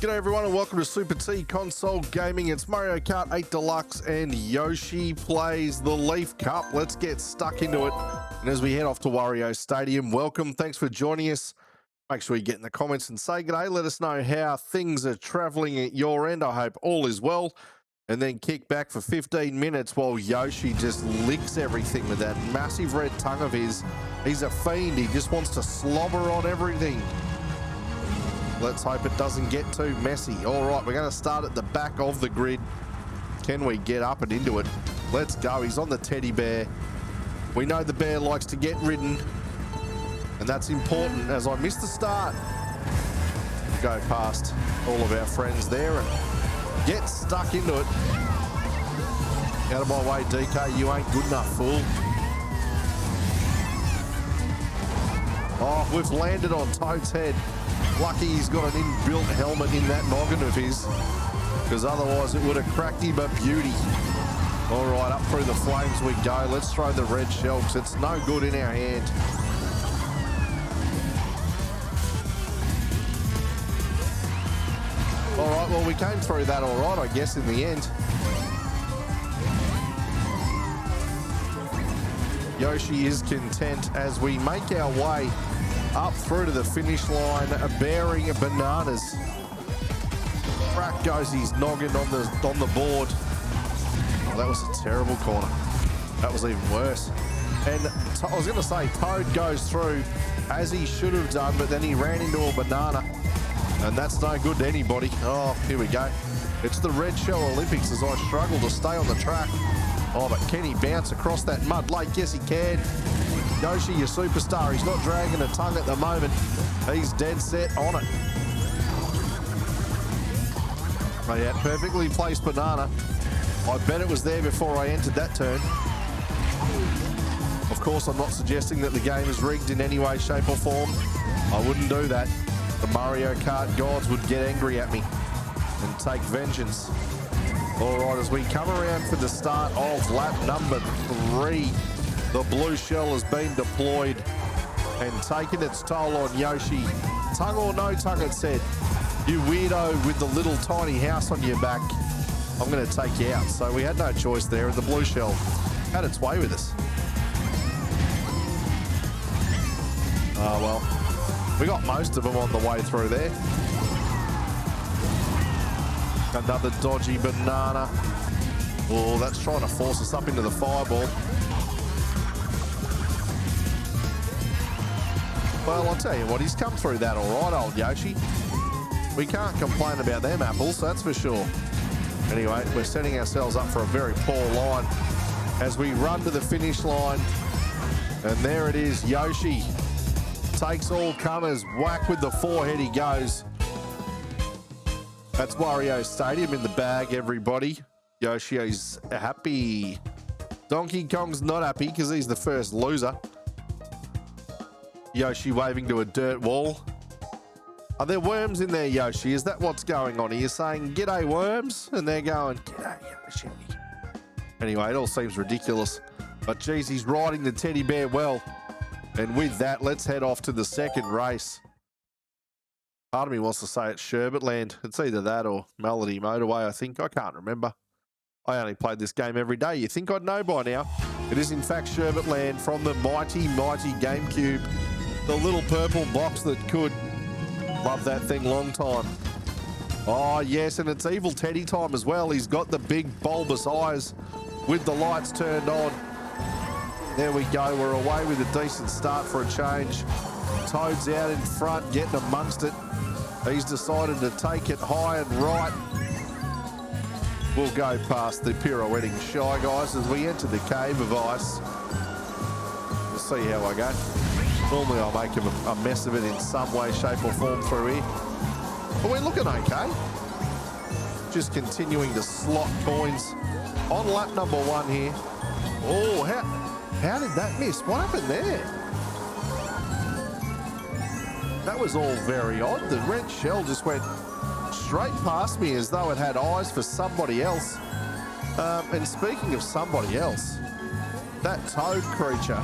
G'day everyone and welcome to Super T Console Gaming. It's Mario Kart 8 Deluxe and Yoshi plays the Leaf Cup. Let's get stuck into it. And as we head off to Wario Stadium, welcome. Thanks for joining us. Make sure you get in the comments and say g'day. Let us know how things are traveling at your end. I hope all is well. And then kick back for 15 minutes while Yoshi just licks everything with that massive red tongue of his. He's a fiend. He just wants to slobber on everything. Let's hope it doesn't get too messy. All right, we're going to start at the back of the grid. Can we get up and into it? Let's go. He's on the teddy bear. We know the bear likes to get ridden, and that's important as I missed the start. Go past all of our friends there and get stuck into it. Out of my way, DK. You ain't good enough, fool. Oh, we've landed on Toad's head. Lucky he's got an inbuilt helmet in that noggin of his, because otherwise it would have cracked him a beauty. All right, up through the flames we go. Let's throw the red shell because it's no good in our hand. All right, well, we came through that all right, I guess, in the end. Yoshi is content as we make our way up through to the finish line, bearing bananas. Crack goes his noggin on the board. Oh, that was a terrible corner. That was even worse. And I was going to say, Toad goes through as he should have done, but then he ran into a banana. And that's no good to anybody. Oh, here we go. It's the Red Shell Olympics as I struggle to stay on the track. Oh, but can he bounce across that mud lake? Yes, he can. Yoshi, your superstar. He's not dragging a tongue at the moment. He's dead set on it. Oh, yeah, perfectly placed banana. I bet it was there before I entered that turn. Of course, I'm not suggesting that the game is rigged in any way, shape or form. I wouldn't do that. The Mario Kart gods would get angry at me and take vengeance. All right, as we come around for the start of lap number 3, the blue shell has been deployed and taken its toll on Yoshi. Tongue or no tongue, it said. You weirdo with the little tiny house on your back. I'm going to take you out. So we had no choice there, and the blue shell had its way with us. Oh, well, we got most of them on the way through there. Another dodgy banana. Oh, that's trying to force us up into the fireball. Well, I'll tell you what, he's come through that all right, old Yoshi. We can't complain about them apples, that's for sure. Anyway, we're setting ourselves up for a very poor line as we run to the finish line. And there it is, Yoshi takes all comers, whack with the forehead he goes. That's Wario Stadium in the bag, everybody. Yoshi is happy. Donkey Kong's not happy because he's the first loser. Yoshi waving to a dirt wall. Are there worms in there, Yoshi? Is that what's going on? Are you saying, g'day worms? And they're going, g'day Yoshi. Anyway, it all seems ridiculous. But geez, he's riding the teddy bear well. And with that, let's head off to the second race. Part of me wants to say it's Sherbetland. It's either that or Melody Motorway, I think. I can't remember. I only played this game every day. You think I'd know by now. It is in fact Sherbetland from the mighty, mighty GameCube. The little purple box that could. Love that thing long time. Oh, yes, and it's evil Teddy time as well. He's got the big bulbous eyes with the lights turned on. There we go. We're away with a decent start for a change. Toad's out in front, getting amongst it. He's decided to take it high and right. We'll go past the pirouetting Shy Guys as we enter the Cave of Ice. We'll see how I go. Normally I'll make a mess of it in some way, shape or form through here. But we're looking okay. Just continuing to slot coins on lap number 1 here. Oh, how did that miss? What happened there? That was all very odd. The red shell just went straight past me as though it had eyes for somebody else. And speaking of somebody else, that Toad creature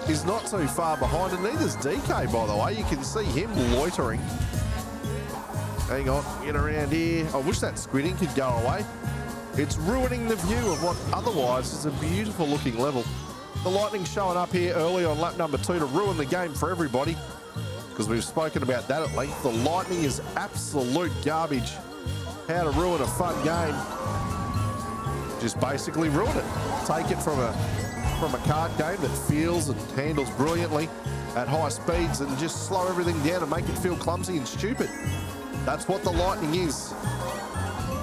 is not too far behind, and neither's DK, by the way. You can see him loitering Hang on, get around here. I wish that squidding could go away. It's ruining the view of what otherwise is a beautiful looking level. The lightning showing up here early on lap number 2 to ruin the game for everybody, because we've spoken about that at length. The lightning is absolute garbage. How to ruin a fun game. Just basically ruin it. Take it from a kart game that feels and handles brilliantly at high speeds and just slow everything down and make it feel clumsy and stupid. That's what the lightning is.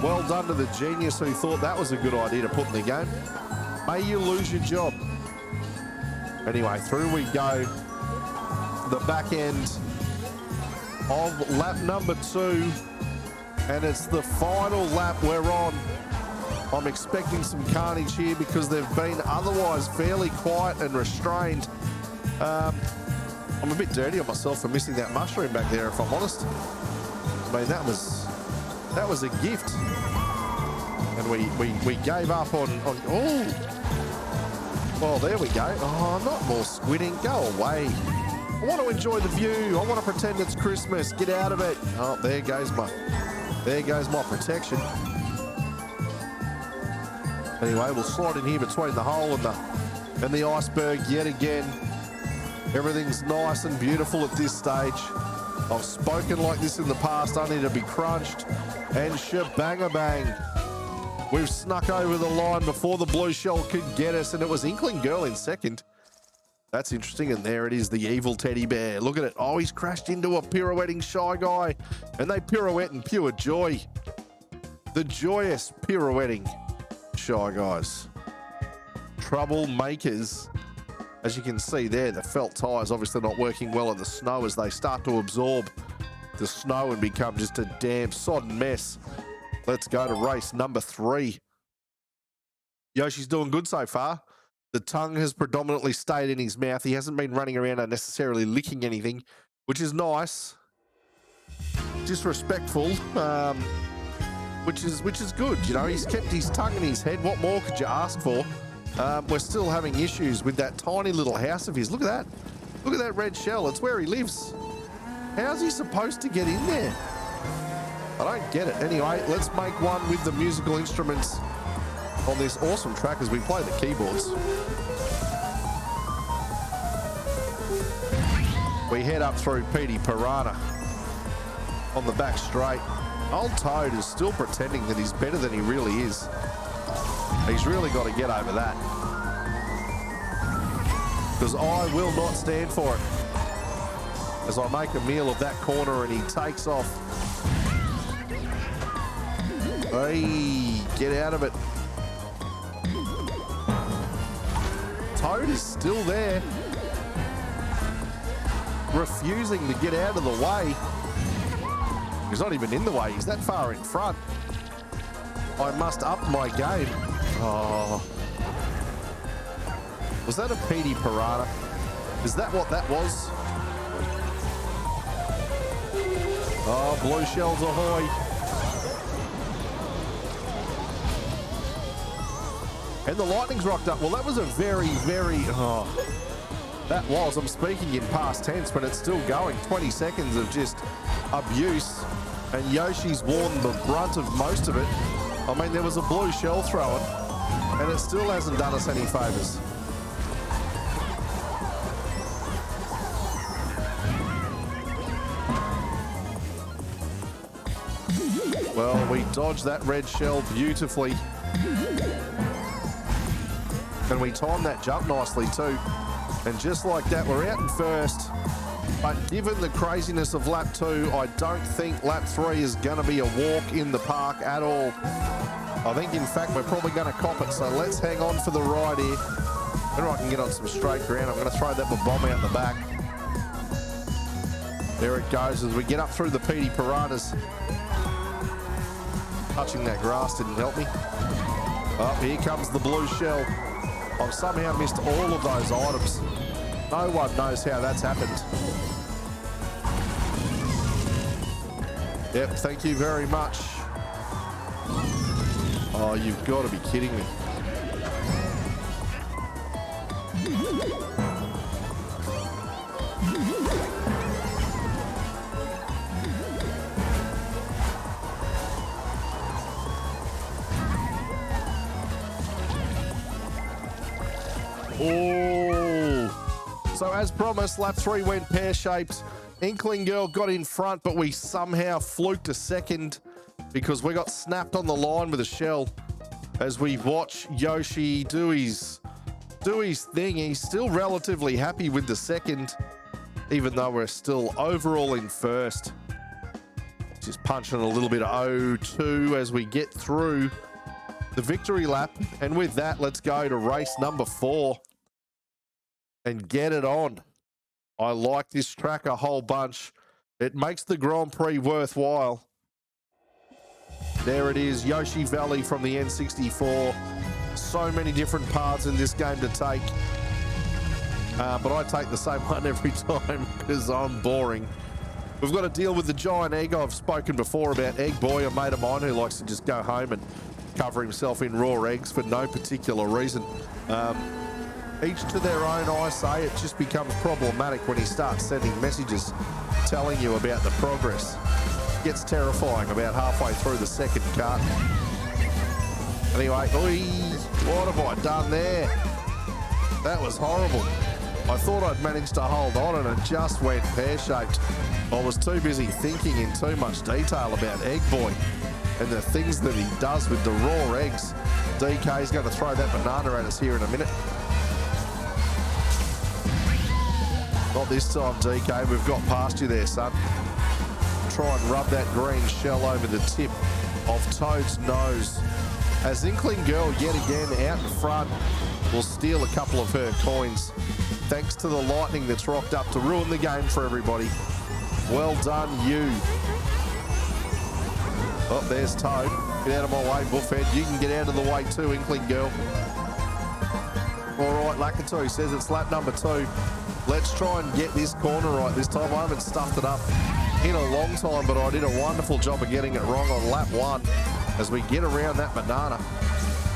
Well done to the genius who thought that was a good idea to put in the game. May you lose your job. Anyway, through we go. The back end of lap number 2. And it's the final lap we're on. I'm expecting some carnage here because they've been otherwise fairly quiet and restrained. I'm a bit dirty on myself for missing that mushroom back there, if I'm honest. I mean, that was a gift. And we gave up on oh. Well, there we go. Oh, not more squidding. Go away. I want to enjoy the view. I want to pretend it's Christmas. Get out of it. Oh, there goes my protection. Anyway, we'll slide in here between the hole and the iceberg yet again. Everything's nice and beautiful at this stage. I've spoken like this in the past, only to be crunched. And shebang-a-bang. We've snuck over the line before the blue shell could get us, and it was Inkling Girl in second. That's interesting, and there it is, the evil teddy bear. Look at it. Oh, he's crashed into a pirouetting Shy Guy, and they pirouette in pure joy. The joyous pirouetting Shy Guys. Troublemakers. As you can see there, the felt tyres obviously not working well in the snow as they start to absorb the snow and become just a damn sodden mess. Let's go to race number 3. Yoshi's doing good so far. The tongue has predominantly stayed in his mouth. He hasn't been running around unnecessarily licking anything, which is nice. Disrespectful, which is good. You know, he's kept his tongue in his head. What more could you ask for? We're still having issues with that tiny little house of his. Look at that. Look at that red shell. It's where he lives. How's he supposed to get in there? I don't get it. Anyway, let's make one with the musical instruments on this awesome track as we play the keyboards. We head up through Petey Piranha on the back straight. Old Toad is still pretending that he's better than he really is. He's really got to get over that. Because I will not stand for it. As I make a meal of that corner and he takes off. Hey, get out of it. Toad is still there. Refusing to get out of the way. He's not even in the way. He's that far in front. I must up my game. Oh. Was that a Petey Piranha? Is that what that was? Oh, blue shells ahoy. And the lightning's rocked up. Well, that was a very, that was, I'm speaking in past tense, but it's still going. 20 seconds of just abuse. And Yoshi's worn the brunt of most of it. I mean, there was a blue shell thrown, and it still hasn't done us any favours. Well, we dodged that red shell beautifully. And we timed that jump nicely too. And just like that, we're out in first. But given the craziness of lap 2, I don't think lap 3 is going to be a walk in the park at all. I think, in fact, we're probably going to cop it. So let's hang on for the ride here. Whenever I can get on some straight ground, I'm going to throw that bomb out the back. There it goes as we get up through the Petey Piranhas. Touching that grass didn't help me. Oh, here comes the blue shell. I've somehow missed all of those items. No one knows how that's happened. Yep, thank you very much. Oh, you've got to be kidding me. Oh. So as promised, lap 3 went pear-shaped. Inkling Girl got in front, but we somehow fluked a second because we got snapped on the line with a shell. As we watch Yoshi do his thing, he's still relatively happy with the second, even though we're still overall in first. Just punching a little bit of O2 as we get through the victory lap. And with that, let's go to race number 4 and get it on. I like this track a whole bunch. It makes the Grand Prix worthwhile. There it is, Yoshi Valley from the N64. So many different paths in this game to take. But I take the same one every time because I'm boring. We've got to deal with the giant egg. I've spoken before about Egg Boy, a mate of mine who likes to just go home and cover himself in raw eggs for no particular reason. Each to their own, I say. It just becomes problematic when he starts sending messages telling you about the progress. Gets terrifying about halfway through the second cut. Anyway, what have I done there? That was horrible. I thought I'd managed to hold on and it just went pear-shaped. I was too busy thinking in too much detail about Egg Boy and the things that he does with the raw eggs. DK's going to throw that banana at us here in a minute. Not this time, DK. We've got past you there, son. Try and rub that green shell over the tip of Toad's nose. As Inkling Girl yet again out in front will steal a couple of her coins thanks to the lightning that's rocked up to ruin the game for everybody. Well done, you. Oh, there's Toad. Get out of my way, Buffhead. You can get out of the way too, Inkling Girl. All right, Lakatu says it's lap number 2. Let's try and get this corner right this time. I haven't stuffed it up in a long time, but I did a wonderful job of getting it wrong on lap 1 as we get around that banana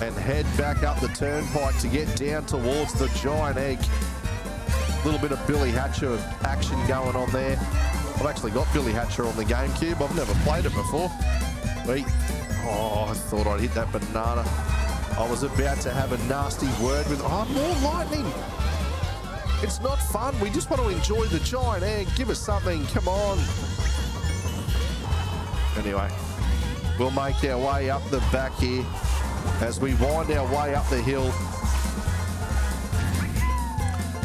and head back up the turnpike to get down towards the giant egg. A little bit of Billy Hatcher action going on there. I've actually got Billy Hatcher on the GameCube. I've never played it before. Oh, I thought I'd hit that banana. I was about to have a nasty word with... Oh, more lightning. It's not fun. We just want to enjoy the giant egg. Give us something. Come on. Anyway, we'll make our way up the back here as we wind our way up the hill.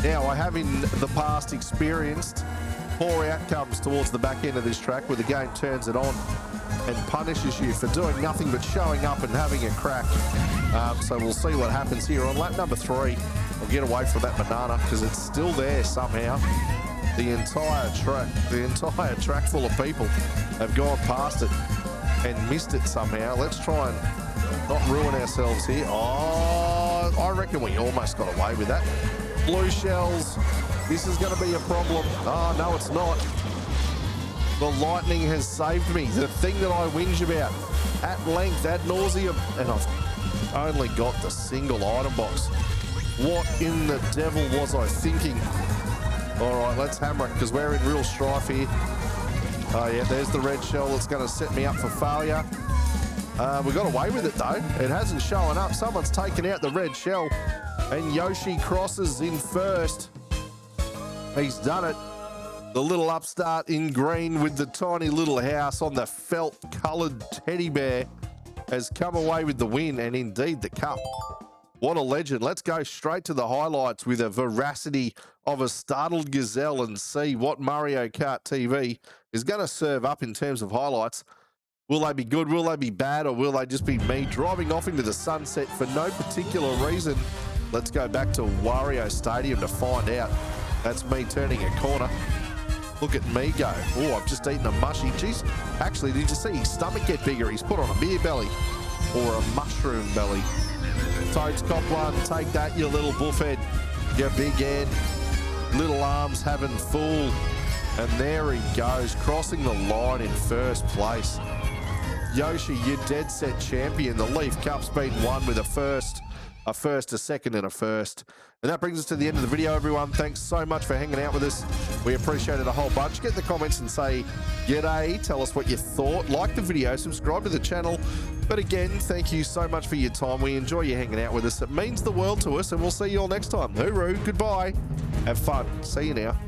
Now, I have in the past experienced poor outcomes towards the back end of this track where the game turns it on and punishes you for doing nothing but showing up and having a crack. So we'll see what happens here on lap number 3. We'll get away from that banana because it's still there somehow. The entire track full of people have gone past it and missed it somehow. Let's try and not ruin ourselves here. Oh, I reckon we almost got away with that. Blue shells. This is going to be a problem. Oh, no, it's not. The lightning has saved me. The thing that I whinge about at length, ad nauseum, and I've only got the single item box. What in the devil was I thinking? All right, let's hammer it because we're in real strife here. Oh, yeah, there's the red shell that's going to set me up for failure. We got away with it, though. It hasn't shown up. Someone's taken out the red shell, and Yoshi crosses in first. He's done it. The little upstart in green with the tiny little house on the felt-coloured teddy bear has come away with the win and indeed the cup. What a legend. Let's go straight to the highlights with a veracity of a startled gazelle and see what Mario Kart TV is going to serve up in terms of highlights. Will they be good? Will they be bad? Or will they just be me driving off into the sunset for no particular reason? Let's go back to Wario Stadium to find out. That's me turning a corner. Look at me go. Oh, I've just eaten a mushy. Jeez. Actually, did you see his stomach get bigger? He's put on a beer belly or a mushroom belly. Toad's cop one. Take that, you little buffhead. You big head. Little arms having full. And there he goes, crossing the line in first place. Yoshi, you're dead set champion. The Leaf Cup's been won with a first. a first, a second, and a first. And that brings us to the end of the video, everyone. Thanks so much for hanging out with us. We appreciate it a whole bunch. Get in the comments and say g'day. Tell us what you thought. Like the video, subscribe to the channel. But again, thank you so much for your time. We enjoy you hanging out with us. It means the world to us, and we'll see you all next time. Hooroo, goodbye. Have fun. See you now.